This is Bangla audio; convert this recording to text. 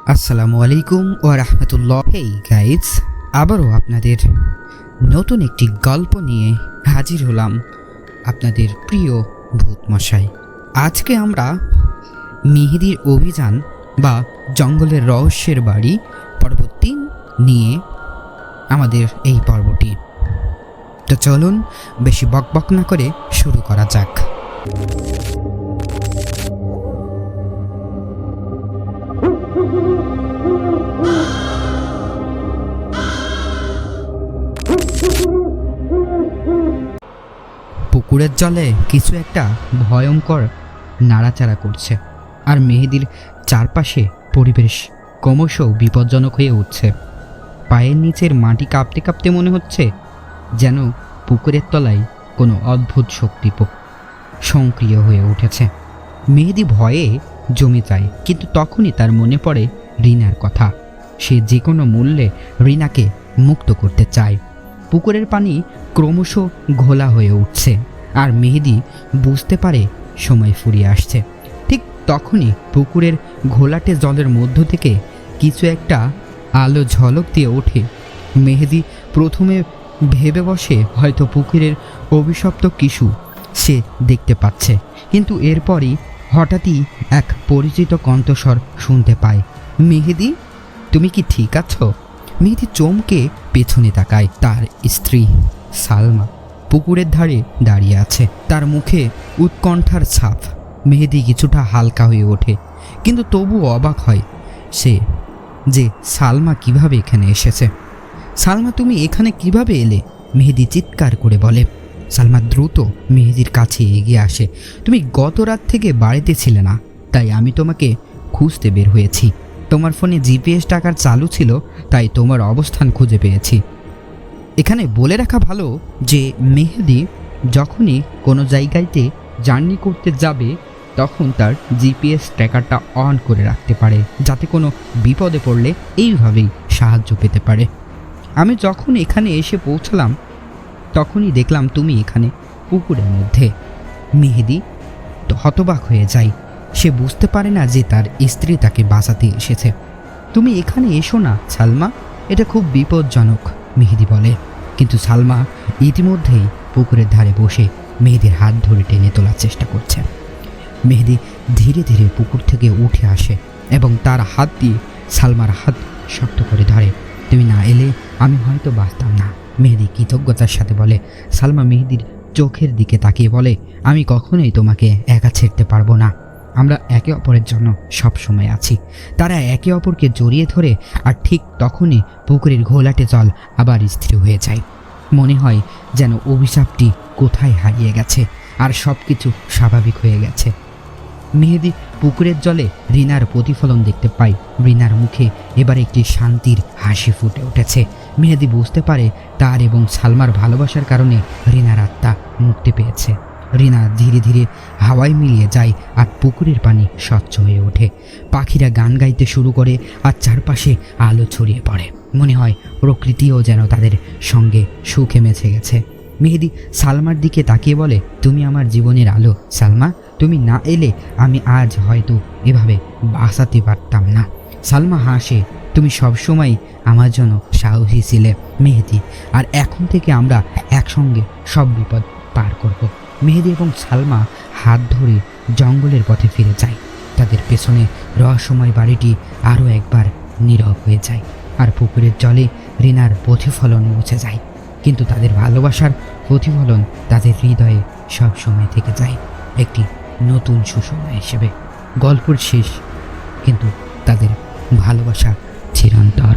আসসালামু আলাইকুম ওয়া রাহমাতুল্লাহ। হেই গাইজ, আবারও আপনাদের নতুন একটি গল্প নিয়ে হাজির হলাম, আপনাদের প্রিয় ভূত মশাই। আজকে আমরা মেহেদির অভিযান বা জঙ্গলের রহস্যের বাড়ি পর্ব 3 নিয়ে আমাদের এই পর্বটি। তো চলুন বেশি বকবক না করে শুরু করা যাক। পুকুরের জলে কিছু একটা ভয়ঙ্কর নাড়াচাড়া করছে, আর মেহেদির চারপাশে পরিবেশ ক্রমশ বিপজ্জনক হয়ে উঠছে। পায়ের নিচের মাটি কাঁপতে কাঁপতে মনে হচ্ছে যেন পুকুরের তলায় কোনো অদ্ভুত শক্তি সক্রিয় হয়ে উঠেছে। মেহেদি ভয়ে জমে যায়, কিন্তু তখনই তার মনে পড়ে রিনার কথা। সে যে কোনো মূল্যে রিনাকে মুক্ত করতে চায়। পুকুরের পানি ক্রমশ ঘোলা হয়ে উঠছে, আর মেহেদি বুঝতে পারে সময় ফুরিয়ে আসছে। ঠিক তখনই পুকুরের ঘোলাটে জলের মধ্য থেকে কিছু একটা আলো ঝলক দিয়ে ওঠে। মেহেদি প্রথমে ভেবে বসে হয়তো পুকুরের অভিশপ্ত কিছু সে দেখতে পাচ্ছে, কিন্তু এরপরই হঠাৎই এক পরিচিত কণ্ঠস্বর শুনতে পায়। মেহেদি, তুমি কি ঠিক আছো? মেহেদি চমকে পেছনে তাকায়। তার স্ত্রী সালমা পুকুরের ধারে দাঁড়িয়ে আছে, তার মুখে উৎকণ্ঠার ছাপ। মেহেদি কিছুটা হালকা হয়ে ওঠে, কিন্তু তবু অবাক হয় সে যে সালমা কিভাবে এখানে এসেছে। সালমা, তুমি এখানে কিভাবে এলে? মেহেদি চিৎকার করে বলে। সালমা দ্রুত মেহেদির কাছে এগিয়ে আসে। তুমি গত রাত থেকে বাড়িতে ছিলে না, তাই আমি তোমাকে খুঁজতে বের হয়েছি। তোমার ফোনে জিপিএস ট্র্যাকার চালু ছিল, তাই তোমার অবস্থান খুঁজে পেয়েছি। এখানে বলে রাখা ভালো যে মেহেদি যখনই কোনো জায়গাতে জার্নি করতে যাবে তখন তার জিপিএস ট্র্যাকারটা অন করে রাখতে পারে, যাতে কোনো বিপদে পড়লে এইভাবেই সাহায্য পেতে পারে। আমি যখন এখানে এসে পৌঁছলাম তখনই দেখলাম তুমি এখানে পুকুরের মধ্যে। মেহেদি তো হতবাক হয়ে যায়। সে বুঝতে পারে না যে তার স্ত্রী তাকে বাঁচাতে এসেছে। তুমি এখানে এসো না সালমা, এটা খুব বিপজ্জনক, মেহেদি বলে। কিন্তু সালমা ইতিমধ্যেই পুকুরের ধারে বসে মেহেদির হাত ধরে টেনে তোলার চেষ্টা করছে। মেহেদি ধীরে ধীরে পুকুর থেকে উঠে আসে এবং তার হাত দিয়ে সালমার হাত শক্ত করে ধরে। তুমি না এলে আমি হয়তো বাঁচতাম না, মেহেদি কৃতজ্ঞতার সাথে বলে। সালমা মেহেদির চোখের দিকে তাকিয়ে বলে, আমি কখনোই তোমাকে একা ছেড়তে পারবো না। আমরা একে অপরের জন্য সব সময় আছি। তারা একে অপরকে জড়িয়ে ধরে, আর ঠিক তখনই পুকুরের ঘোলাটে জল আবার স্থির হয়ে যায়। মনে হয় যেন অভিশাপটি কোথায় হারিয়ে গেছে আর সব কিছু স্বাভাবিক হয়ে গেছে। মেহেদি পুকুরের জলে রিনার প্রতিফলন দেখতে পায়। রিনার মুখে এবার একটি শান্তির হাসি ফুটে উঠেছে। মেহেদি বুঝতে পারে তার এবং সালমার ভালোবাসার কারণে রিনার আত্মা মুক্তি পেয়েছে। রিনা ধীরে ধীরে হাওয়ায় মিলিয়ে যায়, আর পুকুরের পানি স্বচ্ছ হয়ে ওঠে। পাখিরা গান গাইতে শুরু করে, আর চারপাশে আলো ছড়িয়ে পড়ে। মনে হয় প্রকৃতিও যেন তাদের সঙ্গে সুখে মেছে গেছে। মেহেদি সালমার দিকে তাকিয়ে বলে, তুমি আমার জীবনের আলো সালমা। তুমি না এলে আমি আজ হয়তো এভাবে বাঁচাতে পারতাম না। সালমা হাসে। তুমি সবসময় আমার জন্য সাহসী ছিলে মেহেদি, আর এখন থেকে আমরা একসঙ্গে সব বিপদ পার করব। মেহেদি এবং সালমা হাত ধরে জঙ্গলের পথে ফিরে যায়। তাদের পেছনে রহস্যময় বাড়িটি আরও একবার নীরব হয়ে যায়, আর পুকুরের জলে রিনার প্রতিফলন মুছে যায়। কিন্তু তাদের ভালোবাসার প্রতিফলন তাদের হৃদয়ে সব সময় থেকে যায়, একটি নতুন সুসময় হিসেবে। গল্পের শেষ, কিন্তু তাদের ভালোবাসা চিরন্তর।